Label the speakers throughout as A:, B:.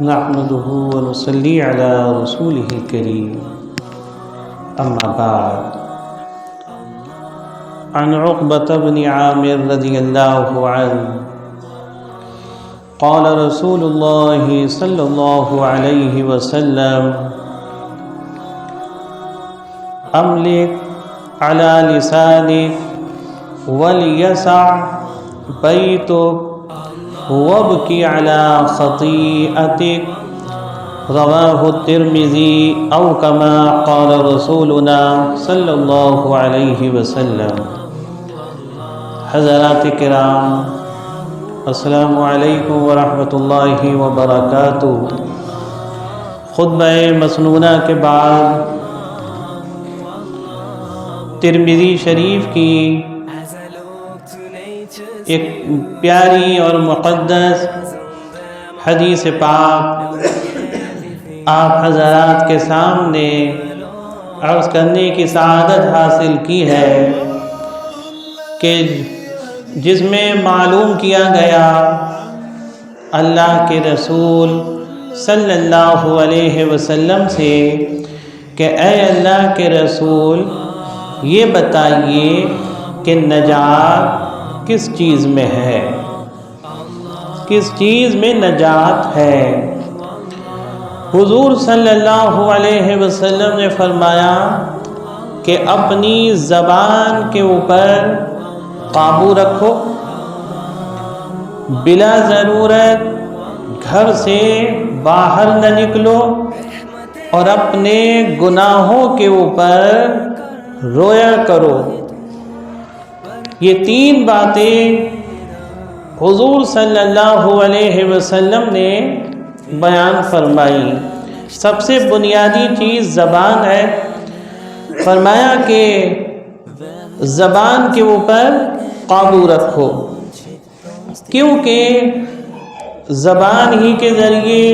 A: نحمده ونصلي على رسوله الكريم أما بعد عن عقبة بن عامر رضي الله عنه قال رسول الله صلى الله عليه وسلم أملك على لسانك وليسع بيتك وابكي على خطيئتك رواه الترمذي أو كما قال رسولنا صلی اللہ علیہ وسلم۔ حضرات کرام، السلام علیکم ورحمۃ اللہ وبرکاتہ۔ خطبہ مسنونہ کے بعد ترمذی شریف کی ایک پیاری اور مقدس حدیث پاک آپ حضرات کے سامنے عرض کرنے کی سعادت حاصل کی ہے کہ جس میں معلوم کیا گیا اللہ کے رسول صلی اللہ علیہ وسلم سے کہ اے اللہ کے رسول، یہ بتائیے کہ نجات کس چیز میں ہے، کس چیز میں نجات ہے۔ حضور صلی اللہ علیہ وسلم نے فرمایا کہ اپنی زبان کے اوپر قابو رکھو، بلا ضرورت گھر سے باہر نہ نکلو، اور اپنے گناہوں کے اوپر رویا کرو۔ یہ تین باتیں حضور صلی اللہ علیہ وسلم نے بیان فرمائی۔ سب سے بنیادی چیز زبان ہے۔ فرمایا کہ زبان کے اوپر قابو رکھو، کیونکہ زبان ہی کے ذریعے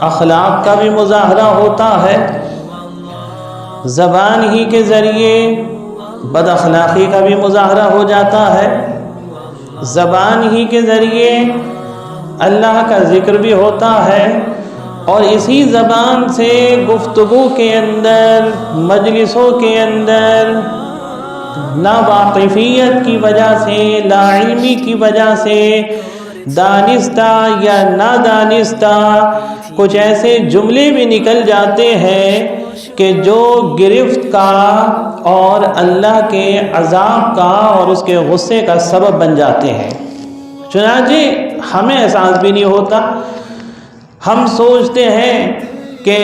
A: اخلاق کا بھی مظاہرہ ہوتا ہے، زبان ہی کے ذریعے بد اخلاقی کا بھی مظاہرہ ہو جاتا ہے، زبان ہی کے ذریعے اللہ کا ذکر بھی ہوتا ہے، اور اسی زبان سے گفتگو کے اندر، مجلسوں کے اندر ناواقفیت کی وجہ سے، لا علمی کی وجہ سے، دانستہ یا نادانستہ کچھ ایسے جملے بھی نکل جاتے ہیں کہ جو گرفت کا اور اللہ کے عذاب کا اور اس کے غصے کا سبب بن جاتے ہیں۔ چنانچہ ہمیں احساس بھی نہیں ہوتا، ہم سوچتے ہیں کہ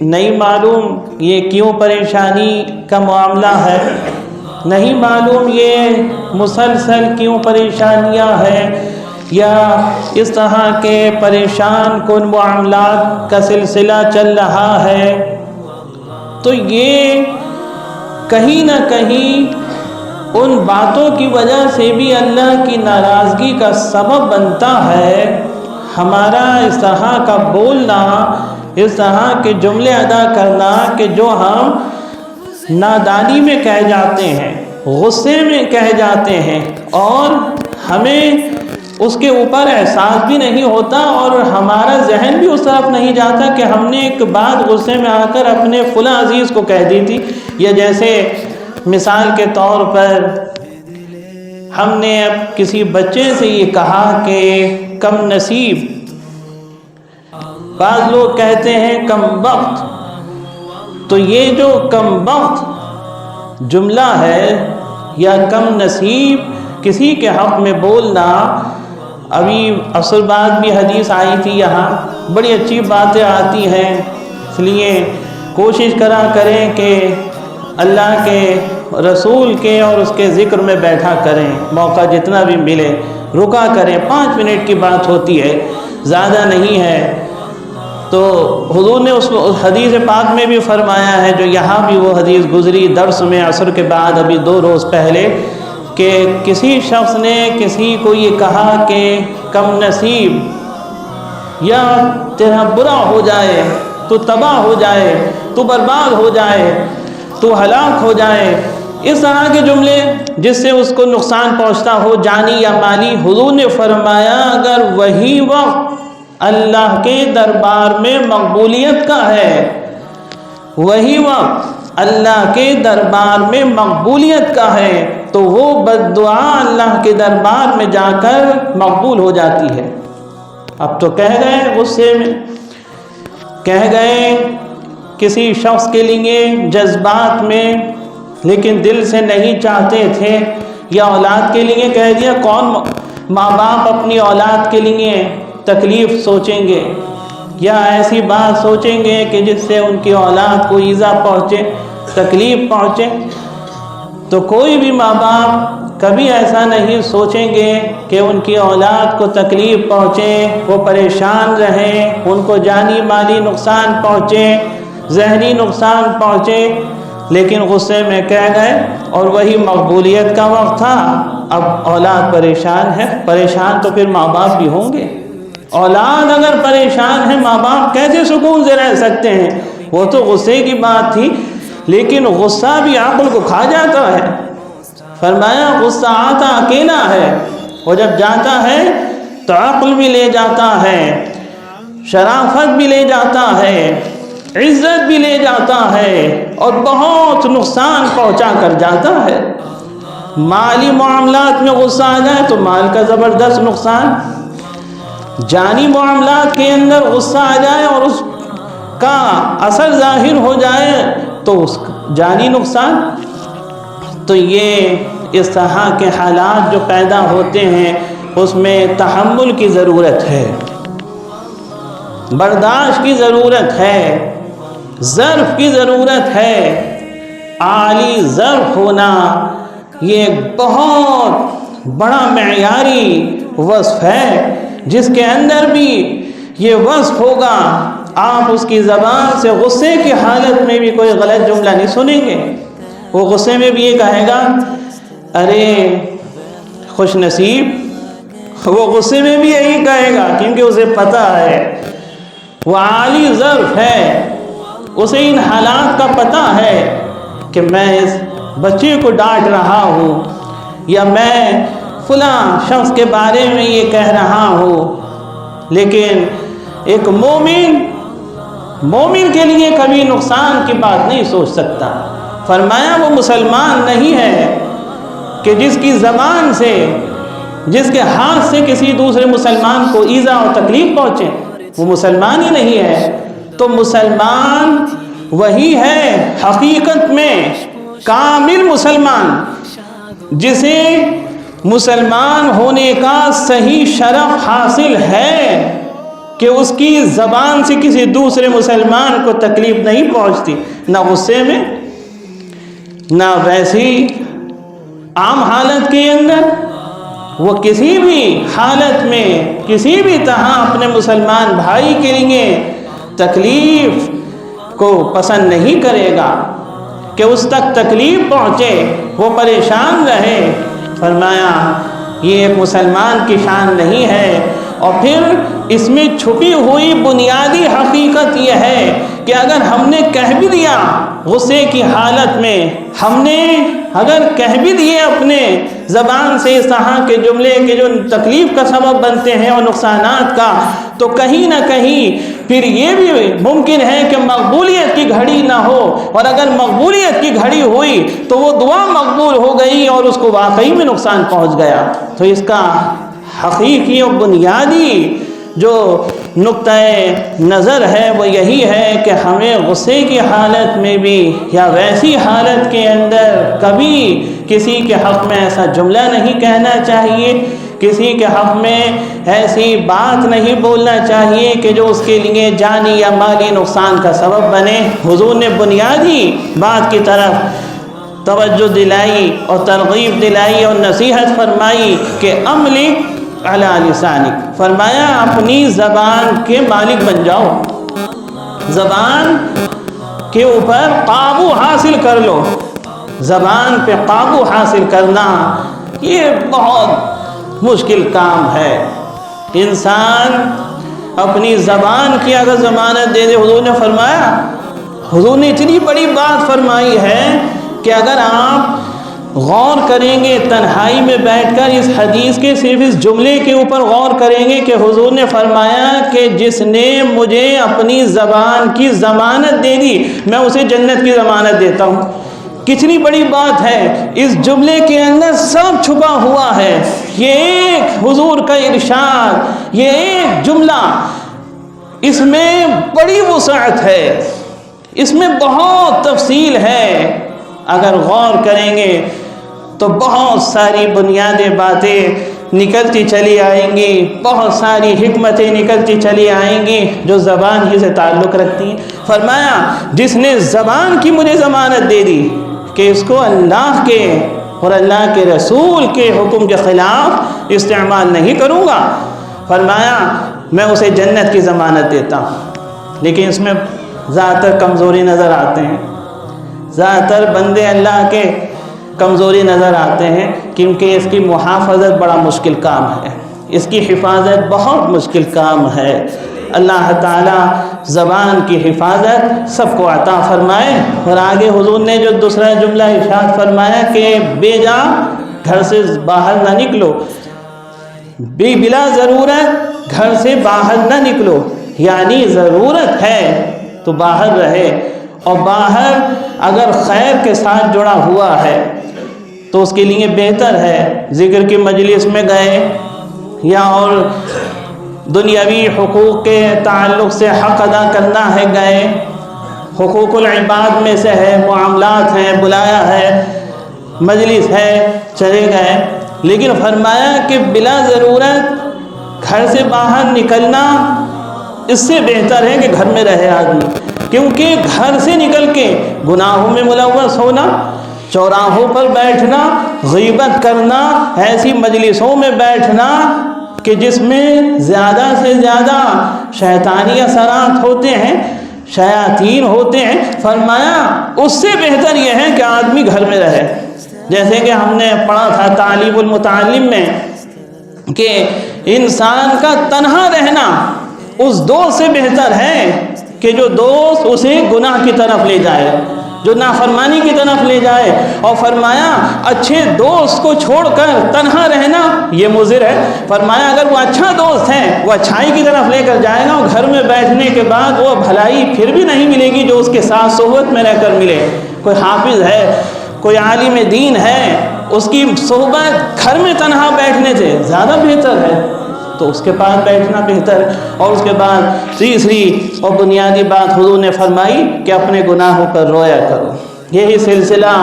A: نہیں معلوم یہ کیوں پریشانی کا معاملہ ہے، نہیں معلوم یہ مسلسل کیوں پریشانیاں ہیں، یا اس طرح کے پریشان کن معاملات کا سلسلہ چل رہا ہے۔ تو یہ کہیں نہ کہیں ان باتوں کی وجہ سے بھی اللہ کی ناراضگی کا سبب بنتا ہے۔ ہمارا اس طرح کا بولنا، اس طرح کے جملے ادا کرنا کہ جو ہم نادانی میں کہہ جاتے ہیں، غصے میں کہہ جاتے ہیں، اور ہمیں اس کے اوپر احساس بھی نہیں ہوتا، اور ہمارا ذہن بھی اس طرف نہیں جاتا کہ ہم نے ایک بات غصے میں آ کر اپنے فلاں عزیز کو کہہ دی تھی، یا جیسے مثال کے طور پر ہم نے اب کسی بچے سے یہ کہا کہ کم نصیب، بعض لوگ کہتے ہیں کم بخت، تو یہ جو کم بخت جملہ ہے یا کم نصیب کسی کے حق میں بولنا، ابھی عصر بعد بھی حدیث آئی تھی، یہاں بڑی اچھی باتیں آتی ہیں، اس لیے کوشش کرا کریں کہ اللہ کے رسول کے اور اس کے ذکر میں بیٹھا کریں، موقع جتنا بھی ملے رکا کریں، 5 منٹ کی بات ہوتی ہے، زیادہ نہیں ہے۔ تو حضور نے اس حدیث پاک میں بھی فرمایا ہے، جو یہاں بھی وہ حدیث گزری درس میں عصر کے بعد ابھی 2 روز پہلے، کہ کسی شخص نے کسی کو یہ کہا کہ کم نصیب، یا تیرا برا ہو جائے، تو تباہ ہو جائے، تو برباد ہو جائے، تو ہلاک ہو جائے، اس طرح کے جملے جس سے اس کو نقصان پہنچتا ہو جانی یا مالی۔ حضور نے فرمایا اگر وہی وقت اللہ کے دربار میں مقبولیت کا ہے، وہی وقت اللہ کے دربار میں مقبولیت کا ہے، تو وہ بد دعا اللہ کے دربار میں جا کر مقبول ہو جاتی ہے۔ اب تو کہہ گئے غصے میں، کہہ گئے کسی شخص کے لیے جذبات میں، لیکن دل سے نہیں چاہتے تھے، یا اولاد کے لیے کہہ دیا۔ کون ماں باپ اپنی اولاد کے لیے تکلیف سوچیں گے یا ایسی بات سوچیں گے کہ جس سے ان کی اولاد کو ایذا پہنچے، تکلیف پہنچے؟ تو کوئی بھی ماں باپ کبھی ایسا نہیں سوچیں گے کہ ان کی اولاد کو تکلیف پہنچے، وہ پریشان رہیں، ان کو جانی مالی نقصان پہنچے، ذہنی نقصان پہنچے، لیکن غصے میں کہہ گئے۔ اور وہی مقبولیت کا وقت تھا، اب اولاد پریشان ہے، پریشان تو پھر ماں باپ بھی ہوں گے۔ اولاد اگر پریشان ہے، ماں باپ کیسے سکون سے رہ سکتے ہیں؟ وہ تو غصے کی بات تھی، لیکن غصہ بھی عقل کو کھا جاتا ہے۔ فرمایا غصہ آتا اکیلا ہے، وہ جب جاتا ہے تو عقل بھی لے جاتا ہے، شرافت بھی لے جاتا ہے، عزت بھی لے جاتا ہے، اور بہت نقصان پہنچا کر جاتا ہے۔ مالی معاملات میں غصہ آ جائے تو مال کا زبردست نقصان، جانی معاملات کے اندر غصہ آ جائے اور اس کا اثر ظاہر ہو جائے تو اس کا جانی نقصان۔ تو یہ اس طرح کے حالات جو پیدا ہوتے ہیں اس میں تحمل کی ضرورت ہے، برداشت کی ضرورت ہے، ظرف کی ضرورت ہے۔ عالی ظرف ہونا یہ ایک بہت بڑا معیاری وصف ہے، جس کے اندر بھی یہ وصف ہوگا، آپ اس کی زبان سے غصے کی حالت میں بھی کوئی غلط جملہ نہیں سنیں گے۔ وہ غصے میں بھی یہ کہے گا ارے خوش نصیب، وہ غصے میں بھی یہی کہے گا، کیونکہ اسے پتہ ہے وہ عالی ظرف ہے، اسے ان حالات کا پتہ ہے کہ میں اس بچے کو ڈانٹ رہا ہوں، یا میں فلاں شخص کے بارے میں یہ کہہ رہا ہوں۔ لیکن ایک مومن کے لیے کبھی نقصان کی بات نہیں سوچ سکتا۔ فرمایا وہ مسلمان نہیں ہے کہ جس کی زبان سے، جس کے ہاتھ سے کسی دوسرے مسلمان کو ایذا اور تکلیف پہنچے، وہ مسلمان ہی نہیں ہے۔ تو مسلمان وہی ہے حقیقت میں کامل مسلمان، جسے مسلمان ہونے کا صحیح شرف حاصل ہے کہ اس کی زبان سے کسی دوسرے مسلمان کو تکلیف نہیں پہنچتی، نہ غصے میں، نہ ویسی عام حالت کے اندر۔ وہ کسی بھی حالت میں کسی بھی طرح اپنے مسلمان بھائی کے لیے تکلیف کو پسند نہیں کرے گا کہ اس تک تکلیف پہنچے، وہ پریشان رہے۔ فرمایا یہ ایک مسلمان کی شان نہیں ہے۔ اور پھر اس میں چھپی ہوئی بنیادی حقیقت یہ ہے کہ اگر ہم نے کہہ بھی دیا غصے کی حالت میں، ہم نے اگر کہہ بھی دیے اپنے زبان سے اس طرح کے جملے کے جو تکلیف کا سبب بنتے ہیں اور نقصانات کا، تو کہیں نہ کہیں پھر یہ بھی ممکن ہے کہ مقبولیت کی گھڑی نہ ہو، اور اگر مقبولیت کی گھڑی ہوئی تو وہ دعا مقبول ہو گئی اور اس کو واقعی میں نقصان پہنچ گیا۔ تو اس کا حقیقی اور بنیادی جو نقطۂ نظر ہے وہ یہی ہے کہ ہمیں غصے کی حالت میں بھی یا ویسی حالت کے اندر کبھی کسی کے حق میں ایسا جملہ نہیں کہنا چاہیے، کسی کے حق میں ایسی بات نہیں بولنا چاہیے کہ جو اس کے لیے جانی یا مالی نقصان کا سبب بنے۔ حضور نے بنیادی بات کی طرف توجہ دلائی اور ترغیب دلائی اور نصیحت فرمائی کہ املک علی لسانک، فرمایا اپنی زبان کے مالک بن جاؤ، زبان کے اوپر قابو حاصل کر لو۔ زبان پہ قابو حاصل کرنا یہ بہت مشکل کام ہے۔ انسان اپنی زبان کی اگر ضمانت دے دے، حضور نے فرمایا، حضور نے اتنی بڑی بات فرمائی ہے کہ اگر آپ غور کریں گے تنہائی میں بیٹھ کر اس حدیث کے صرف اس جملے کے اوپر غور کریں گے کہ حضور نے فرمایا کہ جس نے مجھے اپنی زبان کی ضمانت دے دی میں اسے جنت کی ضمانت دیتا ہوں۔ کتنی بڑی بات ہے، اس جملے کے اندر سب چھپا ہوا ہے۔ یہ ایک حضور کا ارشاد، یہ ایک جملہ، اس میں بڑی وسعت ہے، اس میں بہت تفصیل ہے۔ اگر غور کریں گے تو بہت ساری بنیادی باتیں نکلتی چلی آئیں گی، بہت ساری حکمتیں نکلتی چلی آئیں گی جو زبان ہی سے تعلق رکھتی ہیں۔ فرمایا جس نے زبان کی مجھے ضمانت دے دی کہ اس کو اللہ کے اور اللہ کے رسول کے حکم کے خلاف استعمال نہیں کروں گا، فرمایا میں اسے جنت کی ضمانت دیتا ہوں۔ لیکن اس میں زیادہ تر کمزوری نظر آتے ہیں، زیادہ تر بندے اللہ کے کمزوری نظر آتے ہیں، کیونکہ اس کی محافظت بڑا مشکل کام ہے، اس کی حفاظت بہت مشکل کام ہے۔ اللہ تعالیٰ زبان کی حفاظت سب کو عطا فرمائے۔ اور آگے حضور نے جو دوسرا جملہ ارشاد فرمایا کہ بے جا گھر سے باہر نہ نکلو، بلا ضرورت گھر سے باہر نہ نکلو، یعنی ضرورت ہے تو باہر رہے، اور باہر اگر خیر کے ساتھ جڑا ہوا ہے تو اس کے لیے بہتر ہے۔ ذکر کی مجلس میں گئے یا اور دنیاوی حقوق کے تعلق سے حق ادا کرنا ہے گئے، حقوق العباد میں سے ہے، معاملات ہیں، بلایا ہے، مجلس ہے، چلے گئے، لیکن فرمایا کہ بلا ضرورت گھر سے باہر نکلنا اس سے بہتر ہے کہ گھر میں رہے آدمی، کیونکہ گھر سے نکل کے گناہوں میں ملوث ہونا، چوراہوں پر بیٹھنا، غیبت کرنا، ایسی مجلسوں میں بیٹھنا کہ جس میں زیادہ سے زیادہ شیطانی اثرات ہوتے ہیں، شیاطین ہوتے ہیں، فرمایا اس سے بہتر یہ ہے کہ آدمی گھر میں رہے۔ جیسے کہ ہم نے پڑھا تھا تعلیم المتعلم میں کہ انسان کا تنہا رہنا اس دوست سے بہتر ہے کہ جو دوست اسے گناہ کی طرف لے جائے، جو نافرمانی کی طرف لے جائے۔ اور فرمایا اچھے دوست کو چھوڑ کر تنہا رہنا یہ مضر ہے۔ فرمایا اگر وہ اچھا دوست ہے وہ اچھائی کی طرف لے کر جائے گا، اور گھر میں بیٹھنے کے بعد وہ بھلائی پھر بھی نہیں ملے گی جو اس کے ساتھ صحبت میں رہ کر ملے۔ کوئی حافظ ہے، کوئی عالم دین ہے، اس کی صحبت گھر میں تنہا بیٹھنے سے زیادہ بہتر ہے، تو اس کے پاس بیٹھنا بہتر ہے۔ اور اس کے بعد تیسری اور بنیادی بات حضور نے فرمائی کہ اپنے گناہوں پر رویا کرو۔ یہی سلسلہ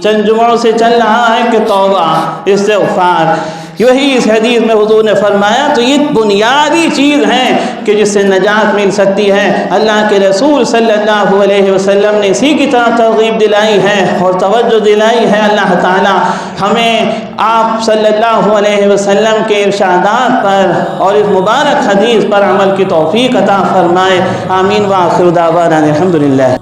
A: چند جمعوں سے چل رہا ہے کہ توبہ، استغفار، یہی اس حدیث میں حضور نے فرمایا۔ تو یہ بنیادی چیز ہیں کہ جس سے نجات مل سکتی ہے۔ اللہ کے رسول صلی اللہ علیہ وسلم نے اسی کی طرح ترغیب دلائی ہے اور توجہ دلائی ہے۔ اللہ تعالی ہمیں آپ صلی اللہ علیہ وسلم کے ارشادات پر اور اس مبارک حدیث پر عمل کی توفیق عطا فرمائے۔ آمین وآخر دعوانا الحمدللہ۔